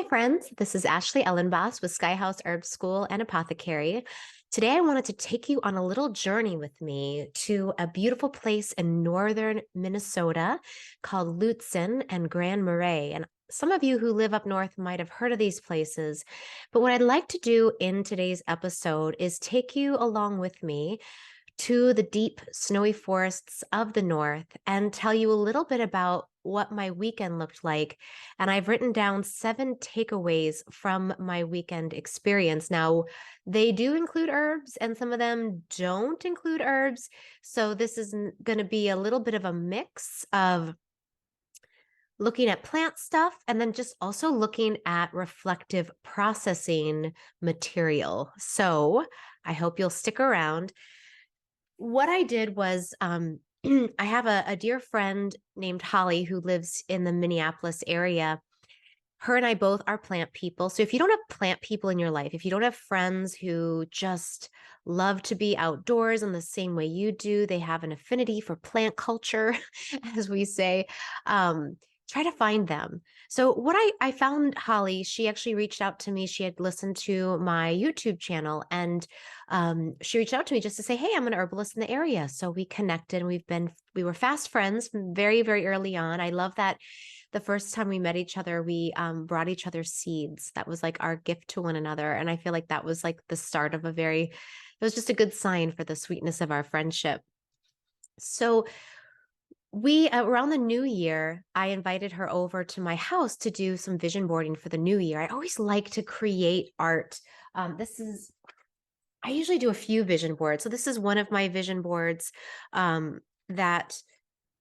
Friends. This is Ashley Ellenboss with Skyhouse Herb School and Apothecary. Today, I wanted to take you on a little journey with me to a beautiful place in northern Minnesota called Lutsen and Grand Marais. And some of you who live up north might have heard of these places. But what I'd like to do in today's episode is take you along with me to the deep snowy forests of the north and tell you a little bit about what my weekend looked like. And I've written down 7 takeaways from my weekend experience. Now, they do include herbs and some of them don't include herbs. So this is going to be a little bit of a mix of looking at plant stuff and then just also looking at reflective processing material. So I hope you'll stick around. What I did was I have a dear friend named Holly who lives in the Minneapolis area. Her and I both are plant people. So if you don't have plant people in your life, if you don't have friends who just love to be outdoors in the same way you do, they have an affinity for plant culture, as we say, try to find them. So what I found Holly, she actually reached out to me. She had listened to my YouTube channel and she reached out to me just to say, hey, I'm an herbalist in the area. So we connected and we were fast friends from very, very early on. I love that the first time we met each other, we brought each other seeds. That was like our gift to one another. And I feel like that was like the start of it was just a good sign for the sweetness of our friendship. So we around the new year, I invited her over to my house to do some vision boarding for the new year. I always like to create art. I usually do a few vision boards. So this is one of my vision boards that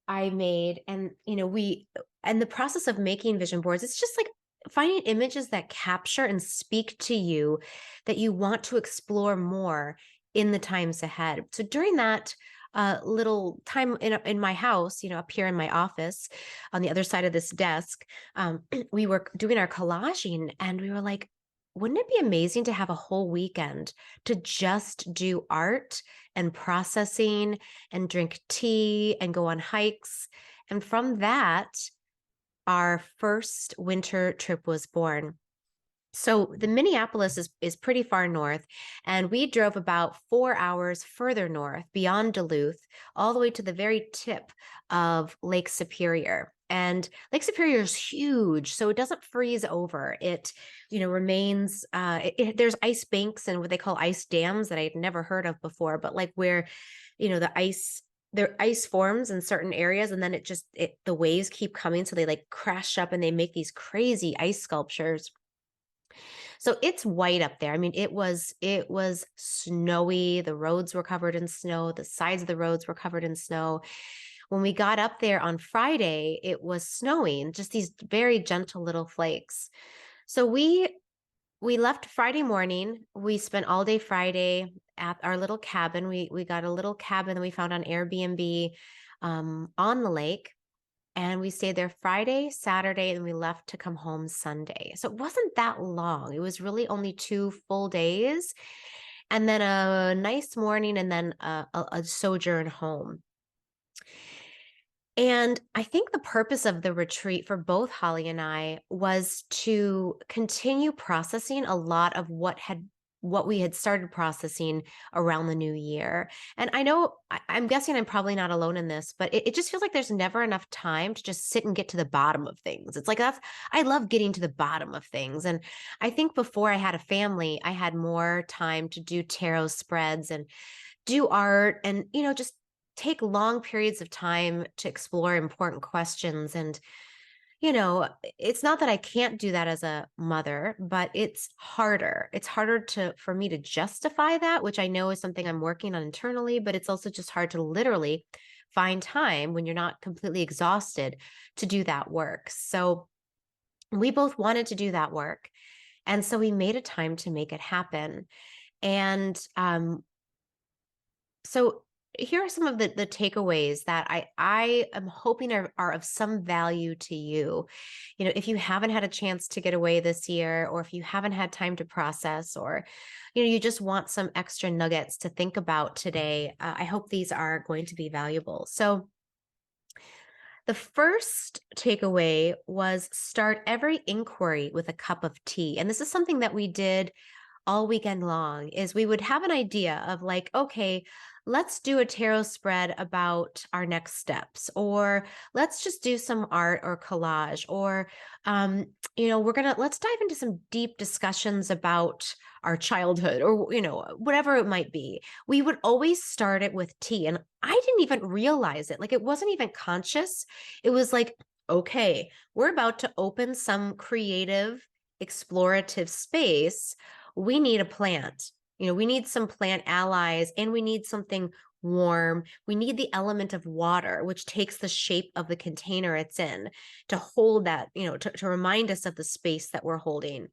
I made. And, and the process of making vision boards, it's just like finding images that capture and speak to you that you want to explore more in the times ahead. So during that little time in my house, up here in my office on the other side of this desk, we were doing our collaging and we were like, wouldn't it be amazing to have a whole weekend to just do art and processing and drink tea and go on hikes? And from that, our first winter trip was born. So the Minneapolis is pretty far north, and we drove about 4 hours further north beyond Duluth, all the way to the very tip of Lake Superior. And Lake Superior is huge, so it doesn't freeze over. It, remains. There's ice banks and what they call ice dams that I'd never heard of before, but like where, the ice forms in certain areas, and then the waves keep coming, so they like crash up and they make these crazy ice sculptures. So it's white up there. I mean, it was snowy. The roads were covered in snow. The sides of the roads were covered in snow. When we got up there on Friday, it was snowing, just these very gentle little flakes. So we left Friday morning. We spent all day Friday at our little cabin. We got a little cabin that we found on Airbnb on the lake. And we stayed there Friday, Saturday, and we left to come home Sunday. So it wasn't that long. It was really only 2 full days, and then a nice morning, and then a sojourn home. And I think the purpose of the retreat for both Holly and I was to continue processing a lot of what we had started processing around the new year. And I know, I'm guessing I'm probably not alone in this, but it just feels like there's never enough time to just sit and get to the bottom of things. It's like I love getting to the bottom of things. And I think before I had a family, I had more time to do tarot spreads and do art and, just take long periods of time to explore important questions. And it's not that I can't do that as a mother, but it's harder. It's harder for me to justify that, which I know is something I'm working on internally, but it's also just hard to literally find time when you're not completely exhausted to do that work. So we both wanted to do that work. And so we made a time to make it happen. And so here are some of the takeaways that I am hoping are of some value to you. If you haven't had a chance to get away this year, or if you haven't had time to process, or, you just want some extra nuggets to think about today, I hope these are going to be valuable. So The first takeaway was start every inquiry with a cup of tea. And this is something that we did all weekend long is we would have an idea of like, okay, let's do a tarot spread about our next steps, or let's just do some art or collage, or, let's dive into some deep discussions about our childhood or, whatever it might be. We would always start it with tea. And I didn't even realize it. Like it wasn't even conscious. It was like, okay, we're about to open some creative, explorative space. We need a plant. We need some plant allies, and we need something warm. We need the element of water, which takes the shape of the container it's in to hold that, to remind us of the space that we're holding.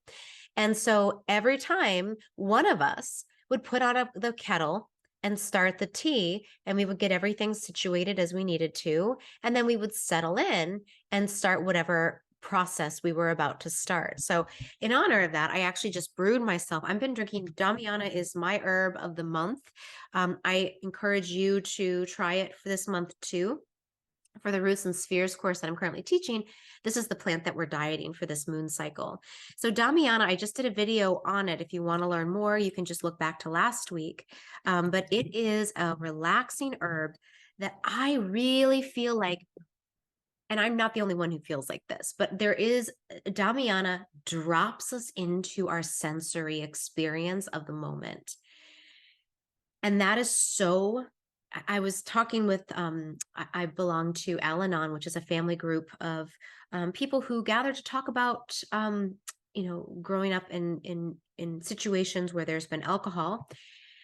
And so every time one of us would put on the kettle and start the tea, and we would get everything situated as we needed to, and then we would settle in and start whatever process we were about to start. So in honor of that, I actually just brewed myself. I've been drinking Damiana is my herb of the month. I encourage you to try it for this month too. For the Roots and Spheres course that I'm currently teaching, this is the plant that we're dieting for this moon cycle. So Damiana, I just did a video on it. If you want to learn more, you can just look back to last week. But it is a relaxing herb that I really feel like, and I'm not the only one who feels like this, but Damiana drops us into our sensory experience of the moment. And that is so, I was talking with, I belong to Al-Anon, which is a family group of people who gather to talk about, growing up in situations where there's been alcohol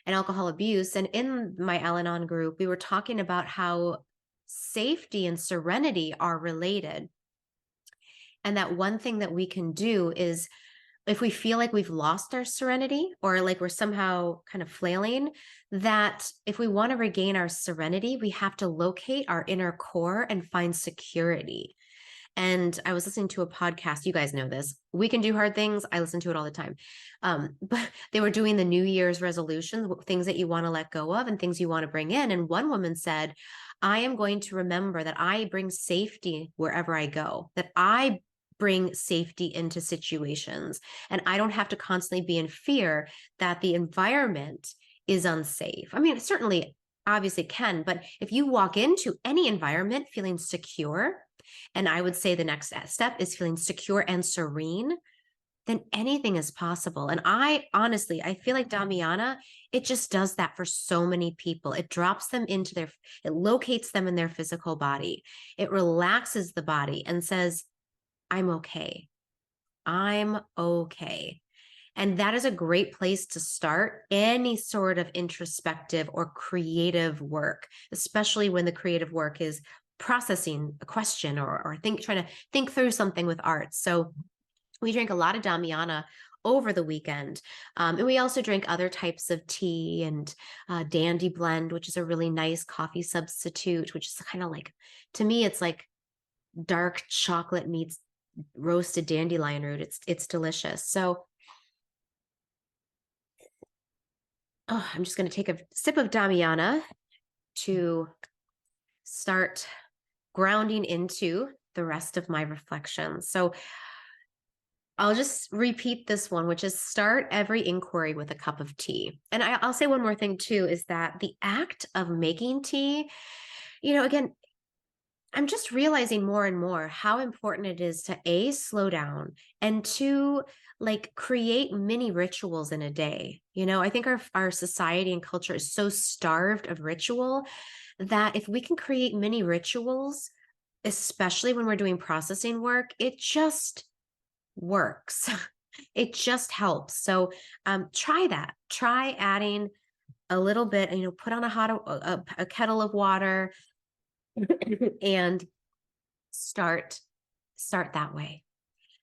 and alcohol abuse. And in my Al-Anon group, we were talking about how safety and serenity are related. And that one thing that we can do is if we feel like we've lost our serenity or like we're somehow kind of flailing, that if we want to regain our serenity, we have to locate our inner core and find security. And I was listening to a podcast. You guys know this. We Can Do Hard Things. I listen to it all the time. But they were doing the New Year's resolutions, things that you want to let go of and things you want to bring in. And one woman said, I am going to remember that I bring safety wherever I go, that I bring safety into situations. And I don't have to constantly be in fear that the environment is unsafe. I mean, it certainly obviously can, but if you walk into any environment feeling secure, and I would say the next step is feeling secure and serene, then anything is possible. And I feel like Damiana, it just does that for so many people. It drops them it locates them in their physical body. It relaxes the body and says, I'm okay. I'm okay. And that is a great place to start any sort of introspective or creative work, especially when the creative work is processing a question or trying to think through something with art. So we drank a lot of Damiana over the weekend. And we also drink other types of tea and Dandy Blend, which is a really nice coffee substitute, which is kind of like, to me, it's like dark chocolate meets roasted dandelion root. It's delicious. So I'm just going to take a sip of Damiana to start grounding into the rest of my reflections. So I'll just repeat this one, which is start every inquiry with a cup of tea. And I'll say one more thing too, is that the act of making tea, again, I'm just realizing more and more how important it is to A, slow down, and two, like create mini rituals in a day. I think our society and culture is so starved of ritual that if we can create mini rituals, especially when we're doing processing work, it just works. It just helps. So try that. Try adding a little bit, put on a kettle of water and start that way.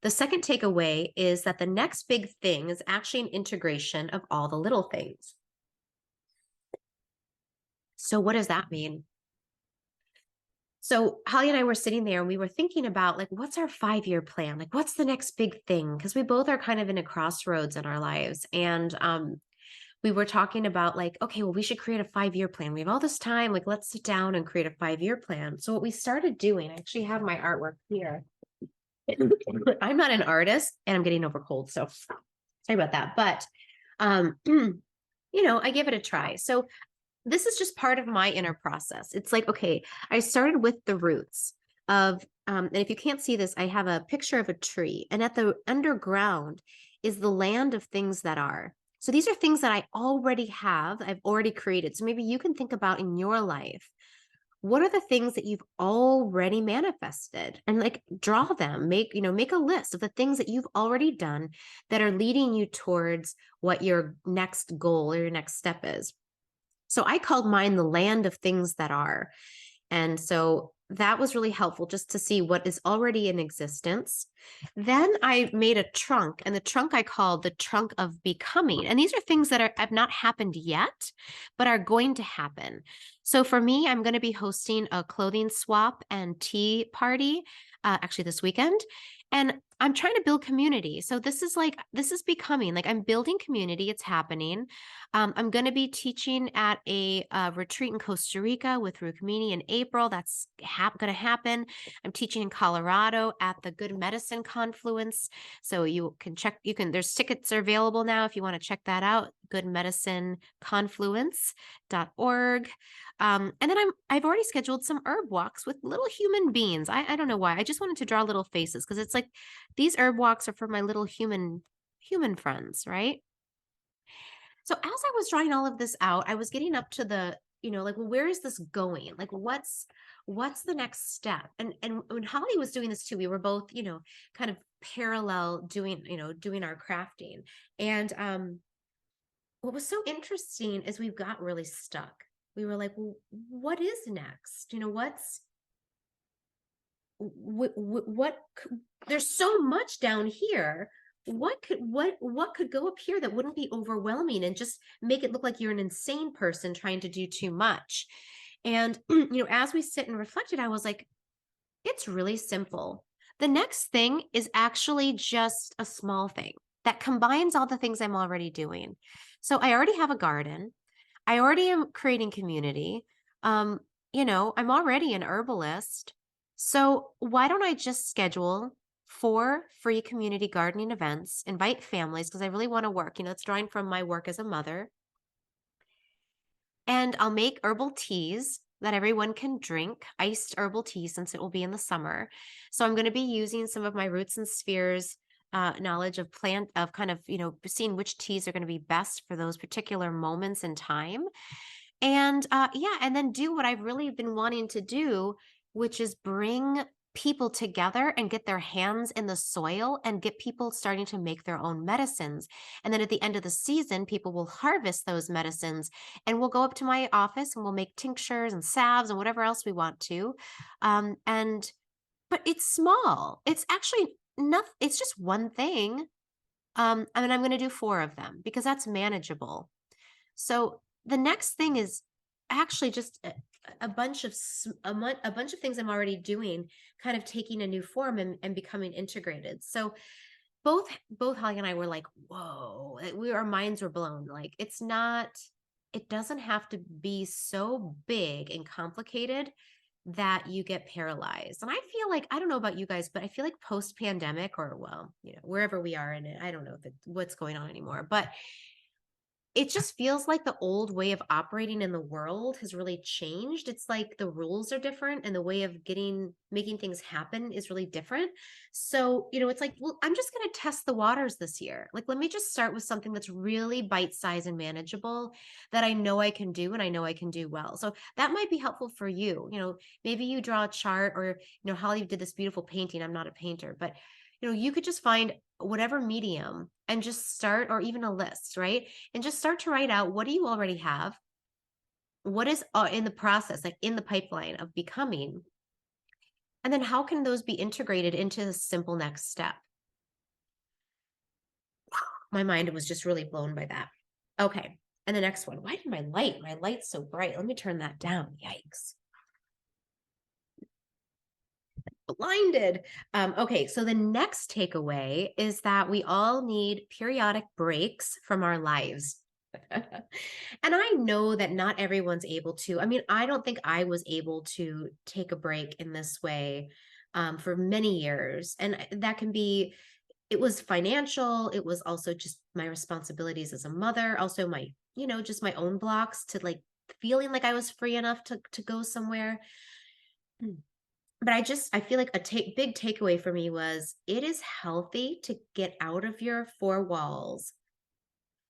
The second takeaway is that the next big thing is actually an integration of all the little things. So what does that mean? So Holly and I were sitting there and we were thinking about like, what's our 5-year plan? Like, what's the next big thing? Because we both are kind of in a crossroads in our lives. And we were talking about like, okay, well, we should create a 5-year plan. We have all this time. Like, let's sit down and create a 5-year plan. So what we started doing, I actually have my artwork here. I'm not an artist and I'm getting over cold. So sorry about that. But, I give it a try. So this is just part of my inner process. It's like, okay, I started with the roots of, and if you can't see this, I have a picture of a tree, and at the underground is the land of things that are. So these are things that I already have, I've already created. So maybe you can think about in your life, what are the things that you've already manifested, and like draw them, make a list of the things that you've already done that are leading you towards what your next goal or your next step is. So I called mine the land of things that are. And so that was really helpful just to see what is already in existence. Then I made a trunk, and the trunk I called the trunk of becoming. And these are things that have not happened yet, but are going to happen. So for me, I'm going to be hosting a clothing swap and tea party actually this weekend. And I'm trying to build community. So this is becoming like I'm building community. It's happening. I'm going to be teaching at a retreat in Costa Rica with Rukmini in April. That's going to happen. I'm teaching in Colorado at the Good Medicine Confluence. So there's tickets are available now if you want to check that out, goodmedicineconfluence.org. And then I've already scheduled some herb walks with little human beings. I don't know why. I just wanted to draw little faces because it's like these herb walks are for my little human friends, right? So as I was drawing all of this out, I was getting up to the, like, well, where is this going? Like, what's the next step? And when Holly was doing this too, we were both, kind of parallel doing our crafting. And what was so interesting is we got really stuck. We were like, well, what is next? What there's so much down here. What could go up here that wouldn't be overwhelming and just make it look like you're an insane person trying to do too much? And as we sit and reflected, I was like, it's really simple. The next thing is actually just a small thing that combines all the things I'm already doing. So I already have a garden. I already am creating community. I'm already an herbalist. So why don't I just schedule 4 free community gardening events, invite families, because I really want to work, it's drawing from my work as a mother. And I'll make herbal teas that everyone can drink, iced herbal tea, since it will be in the summer. So I'm going to be using some of my roots and spheres knowledge of plant, of kind of, seeing which teas are going to be best for those particular moments in time. And and then do what I've really been wanting to do, which is bring people together and get their hands in the soil and get people starting to make their own medicines. And then at the end of the season, people will harvest those medicines, and we'll go up to my office and we'll make tinctures and salves and whatever else we want to. But it's small. It's actually nothing. It's just one thing. I'm going to do 4 of them because that's manageable. So the next thing is actually just a bunch of a bunch of things I'm already doing, kind of taking a new form and becoming integrated. So both Holly and I were like, whoa, our minds were blown. Like it doesn't have to be so big and complicated that you get paralyzed. And I feel like, I don't know about you guys, but I feel like post pandemic, or well, wherever we are in it, I don't know what's going on anymore, but it just feels like the old way of operating in the world has really changed. It's like the rules are different and the way of making things happen is really different. So, it's like, well, I'm just going to test the waters this year. Like, let me just start with something that's really bite-sized and manageable that I know I can do and I know I can do well. So that might be helpful for you. Maybe you draw a chart, or, Holly did this beautiful painting. I'm not a painter, but you could just find whatever medium and just start, or even a list, right? And just start to write out, what do you already have? What is in the process, like in the pipeline of becoming? And then how can those be integrated into the simple next step? My mind was just really blown by that. Okay. And the next one, why did my light's so bright? Let me turn that down. Yikes. Blinded. Okay, so the next takeaway is that we all need periodic breaks from our lives. And I know that not everyone's able to. I mean, I don't think I was able to take a break in this way for many years. And that can be, it was financial. It was also just my responsibilities as a mother, also my, just my own blocks to like feeling like I was free enough to go somewhere. Mm. But I feel like big takeaway for me was it is healthy to get out of your four walls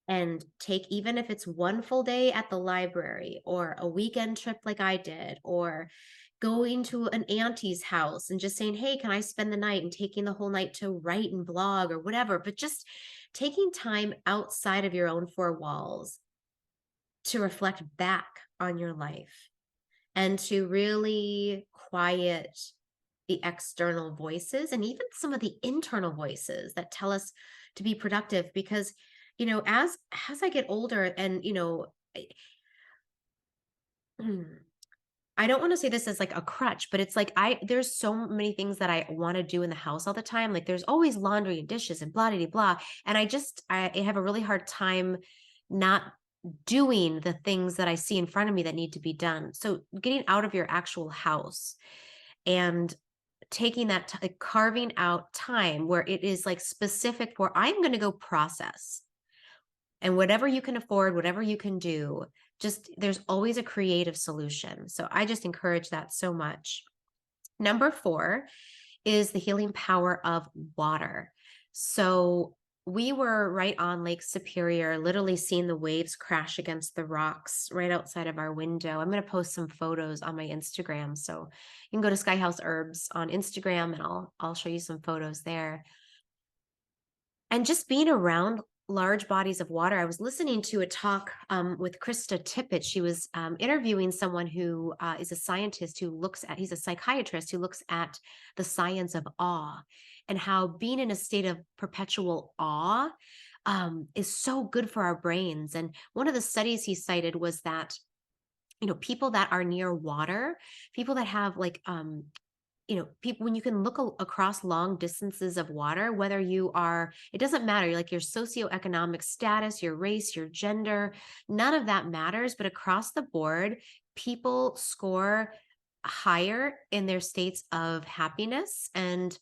and take, even if it's one full day at the library or a weekend trip like I did, or going to an auntie's house and just saying, "Hey, can I spend the night?" and taking the whole night to write and blog or whatever, but just taking time outside of your own four walls to reflect back on your life and to really quiet the external voices and even some of the internal voices that tell us to be productive. Because as I get older, and I don't want to say this as like a crutch, but it's like there's so many things that I want to do in the house all the time. Like there's always laundry and dishes and blah blah blah. And I have a really hard time not doing the things that I see in front of me that need to be done. So getting out of your actual house and taking that like, carving out time where it is like specific for, I'm going to go process, and whatever you can afford, whatever you can do, just there's always a creative solution. So I just encourage that so much. Number 4 is the healing power of water. So we were right on Lake Superior, literally seeing the waves crash against the rocks right outside of our window. I'm going to post some photos on my Instagram. So you can go to Sky House Herbs on Instagram and I'll show you some photos there. And just being around large bodies of water. I was listening to a talk with Krista Tippett. She was interviewing someone who is a scientist who he's a psychiatrist who looks at the science of awe and how being in a state of perpetual awe is so good for our brains. And one of the studies he cited was that, people that are near water, people that have like people, when you can look across long distances of water, whether you are, it doesn't matter, like your socioeconomic status, your race, your gender, none of that matters. But across the board, people score higher in their states of happiness and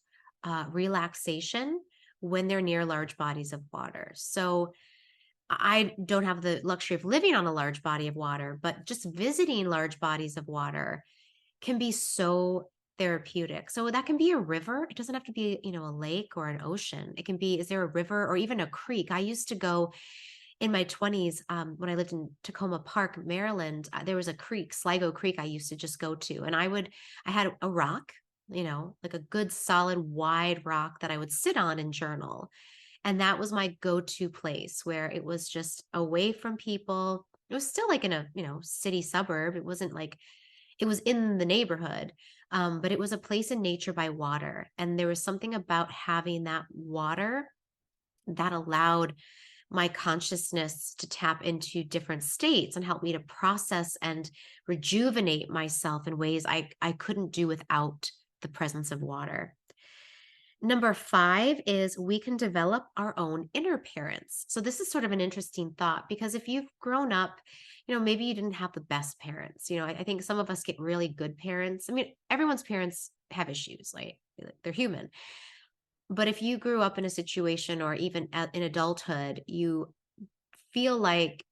relaxation when they're near large bodies of water. So I don't have the luxury of living on a large body of water, but just visiting large bodies of water can be so therapeutic. So that can be a river. It doesn't have to be, a lake or an ocean. It can be, is there a river or even a creek? I used to go in my 20s when I lived in Tacoma Park, Maryland. There was a creek, Sligo Creek, I used to just go to. And I had a rock, like a good solid wide rock that I would sit on and journal. And that was my go-to place where it was just away from people. It was still like in a, city suburb. It wasn't like it was in the neighborhood, but it was a place in nature by water. And there was something about having that water that allowed my consciousness to tap into different states and help me to process and rejuvenate myself in ways I couldn't do without the presence of water. Number 5 is we can develop our own inner parents. So this is sort of an interesting thought because if you've grown up, maybe you didn't have the best parents. I think some of us get really good parents. I mean, everyone's parents have issues, like they're human. But if you grew up in a situation or even in adulthood, you feel like,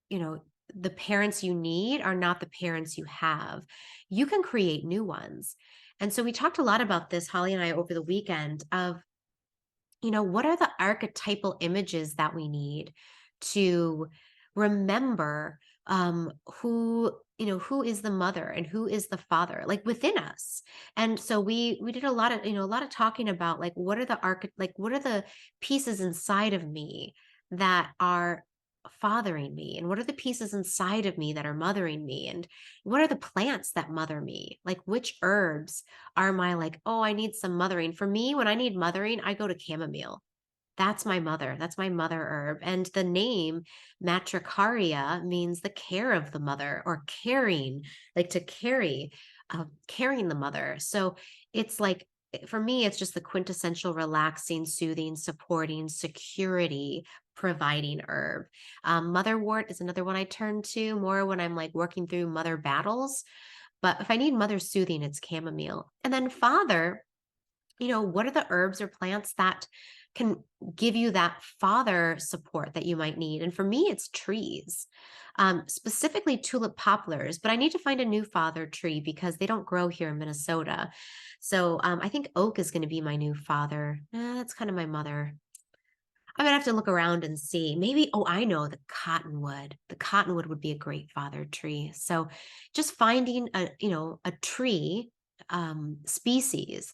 you know, the parents you need are not the parents you have. You can create new ones. And so we talked a lot about this, Holly and I, over the weekend of, what are the archetypal images that we need to remember who is the mother and who is the father, like within us. And so we did a lot of, a lot of talking about like what are the pieces inside of me that are fathering me, and what are the pieces inside of me that are mothering me, and what are the plants that mother me, like which herbs are my like, oh, I need some mothering. For me, when I need mothering, I go to chamomile. That's my mother. That's my mother herb. And the name matricaria means the care of the mother, or caring, like to carry, carrying the mother. So it's like, for me, it's just the quintessential relaxing, soothing, supporting, security providing herb. Motherwort is another one I turn to more when I'm like working through mother battles. But if I need mother soothing, it's chamomile. And then father, what are the herbs or plants that can give you that father support that you might need? And for me, it's trees, specifically tulip poplars. But I need to find a new father tree because they don't grow here in Minnesota. So I think oak is going to be my new father. That's kind of my mother. I'm gonna have to look around and see. Maybe, oh, I know the cottonwood. The cottonwood would be a great father tree. So just finding a tree species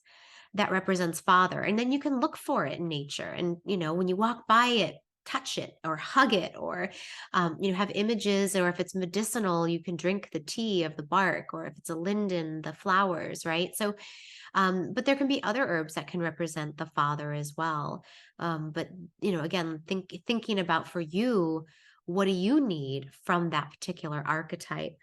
that represents father. And then you can look for it in nature. And, when you walk by it, touch it or hug it or, have images, or if it's medicinal, you can drink the tea of the bark, or if it's a linden, the flowers, right? So, but there can be other herbs that can represent the father as well. But, again, thinking about for you, what do you need from that particular archetype?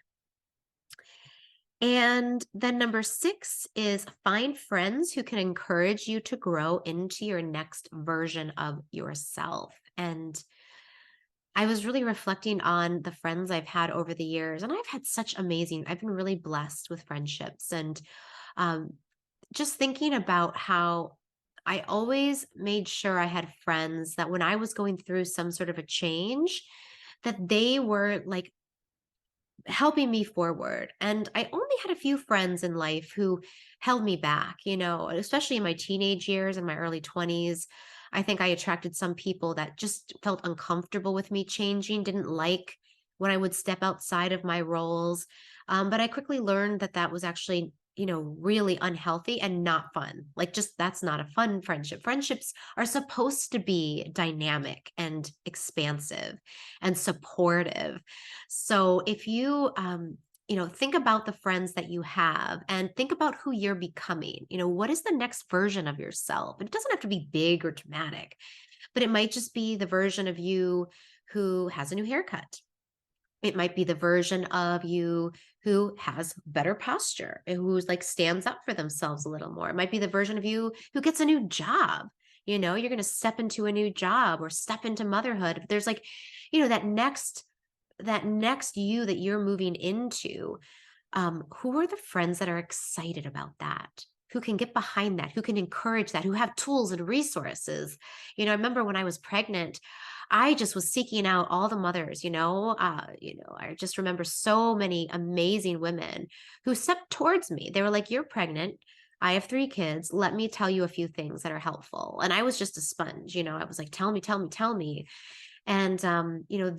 And then number 6 is find friends who can encourage you to grow into your next version of yourself. And I was really reflecting on the friends I've had over the years, and I've been really blessed with friendships. And um, just thinking about how I always made sure I had friends that when I was going through some sort of a change, that they were like helping me forward. And I only had a few friends in life who held me back, especially in my teenage years and my early 20s. I think I attracted some people that just felt uncomfortable with me changing, didn't like when I would step outside of my roles. But I quickly learned that that was actually, really unhealthy and not fun. Like, just that's not a fun friendship. Friendships are supposed to be dynamic and expansive and supportive. So if you, think about the friends that you have and think about who you're becoming. What is the next version of yourself? It doesn't have to be big or dramatic, but it might just be the version of you who has a new haircut. It might be the version of you who has better posture, and who's like stands up for themselves a little more. It might be the version of you who gets a new job. You're going to step into a new job or step into motherhood. There's like, that next you that you're moving into. Who are the friends that are excited about that? Who can get behind that? Who can encourage that? Who have tools and resources? I remember when I was pregnant, I just was seeking out all the mothers. I just remember so many amazing women who stepped towards me. They were like, "You're pregnant. I have 3 kids. Let me tell you a few things that are helpful." And I was just a sponge. I was like, "Tell me, tell me, tell me." And,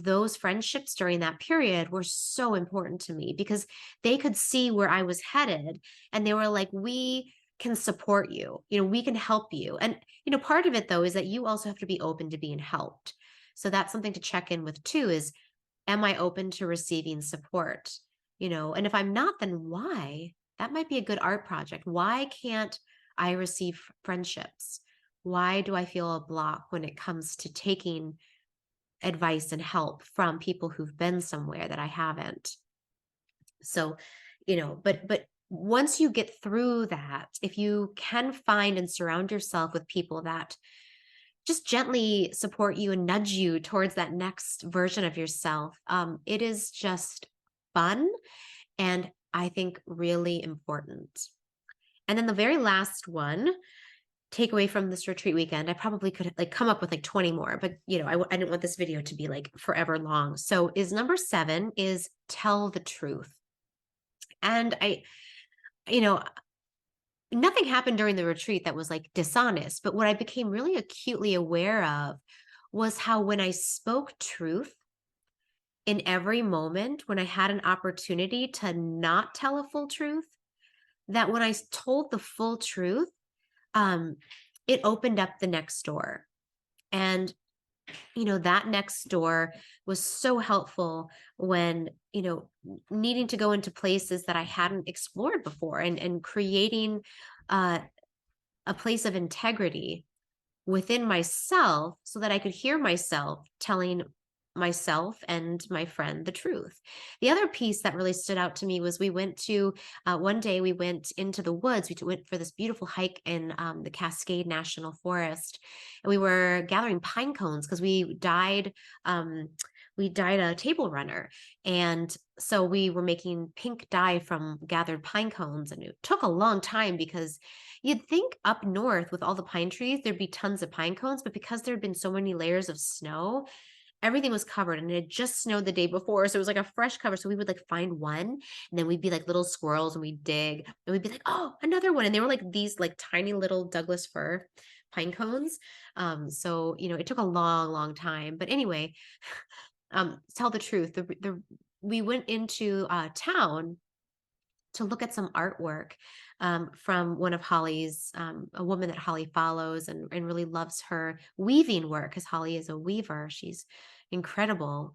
those friendships during that period were so important to me because they could see where I was headed, and they were like, we can support you, we can help you. And, part of it though is that you also have to be open to being helped. So that's something to check in with too is, am I open to receiving support? And if I'm not, then why? That might be a good art project. Why can't I receive friendships? Why do I feel a block when it comes to taking advice and help from people who've been somewhere that I haven't? So, but once you get through that, if you can find and surround yourself with people that just gently support you and nudge you towards that next version of yourself, it is just fun and I think really important. And then the very last one takeaway from this retreat weekend, I probably could like come up with like 20 more, but I didn't want this video to be like forever long. So is number 7 is tell the truth. And you know, nothing happened during the retreat that was like dishonest, but what I became really acutely aware of was how when I spoke truth in every moment, when I had an opportunity to not tell a full truth, that when I told the full truth, um, it opened up the next door. And, that next door was so helpful when, needing to go into places that I hadn't explored before, and creating uh, a place of integrity within myself so that I could hear myself telling myself and my friend the truth. The other piece that really stood out to me was we went to one day we went into the woods. Went for this beautiful hike in the Cascade National Forest, and we were gathering pine cones because um, we dyed a table runner, and so we were making pink dye from gathered pine cones, and it took a long time because you'd think up north with all the pine trees there'd be tons of pine cones, but because there had been so many layers of snow, everything was covered and it had just snowed the day before. So it was like a fresh cover. So we would like find one and then we'd be like little squirrels and we'd dig and we'd be like, oh, another one. And they were like these like tiny little Douglas fir pine cones. So, it took a long, long time. But anyway, tell the truth, we went into town to look at some artwork from one of Holly's, a woman that Holly follows and really loves her weaving work because Holly is a weaver. She's incredible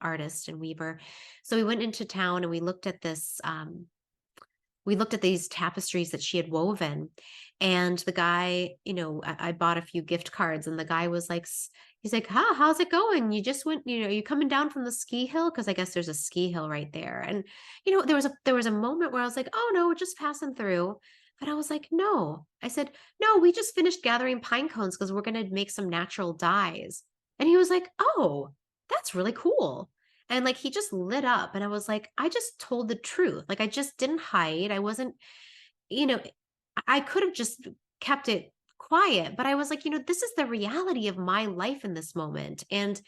artist and weaver. So we went into town and we looked at this. We looked at these tapestries that she had woven, and the guy, I bought a few gift cards, and the guy was like, he's like, how's it going? You just went, you coming down from the ski hill? Because I guess there's a ski hill right there. And there was a moment where I was like, oh no, we're just passing through. But I was like, no. I said, no, we just finished gathering pine cones because we're gonna make some natural dyes. And he was like, oh, that's really cool. And like he just lit up and I was like, I just told the truth. Like I just didn't hide. I wasn't, you know, I could have just kept it quiet, but I was like, this is the reality of my life in this moment. And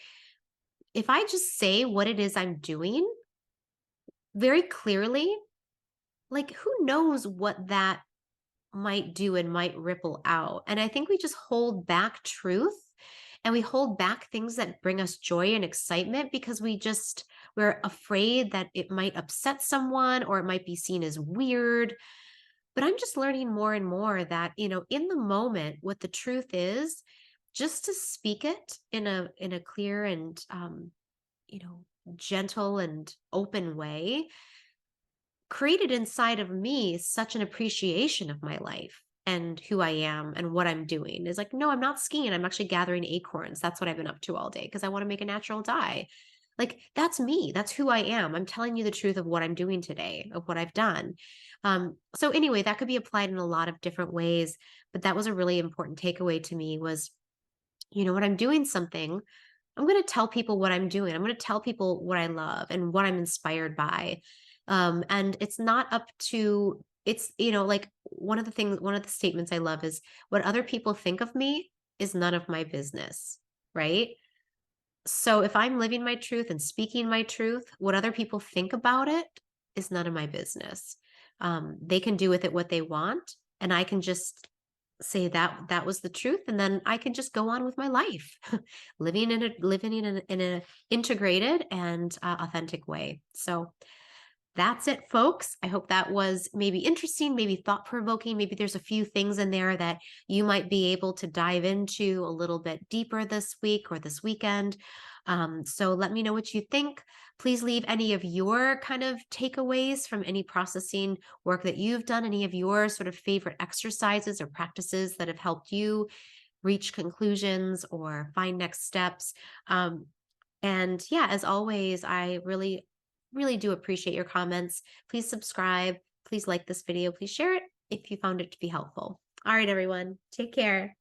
if I just say what it is I'm doing very clearly, like who knows what that might do and might ripple out. And I think we just hold back truth and we hold back things that bring us joy and excitement because we're afraid that it might upset someone or it might be seen as weird. But I'm just learning more and more that, in the moment, what the truth is, just to speak it in a clear and you know, gentle and open way created inside of me such an appreciation of my life and who I am and what I'm doing. Is like, no, I'm not skiing. I'm actually gathering acorns. That's what I've been up to all day because I want to make a natural dye. Like, that's me. That's who I am. I'm telling you the truth of what I'm doing today, of what I've done. So anyway, that could be applied in a lot of different ways, but that was a really important takeaway to me was, when I'm doing something, I'm going to tell people what I'm doing. I'm going to tell people what I love and what I'm inspired by. And it's not up to, it's, like one of the statements I love is what other people think of me is none of my business. Right. So if I'm living my truth and speaking my truth, what other people think about it is none of my business. They can do with it what they want. And I can just say that that was the truth and then I can just go on with my life living in a integrated and authentic way. So that's it, folks. I hope that was maybe interesting, maybe thought provoking. Maybe there's a few things in there that you might be able to dive into a little bit deeper this week or this weekend. So let me know what you think. Please leave any of your kind of takeaways from any processing work that you've done, any of your sort of favorite exercises or practices that have helped you reach conclusions or find next steps. And yeah, as always, I really, really do appreciate your comments. Please subscribe. Please like this video. Please share it if you found it to be helpful. All right, everyone, take care.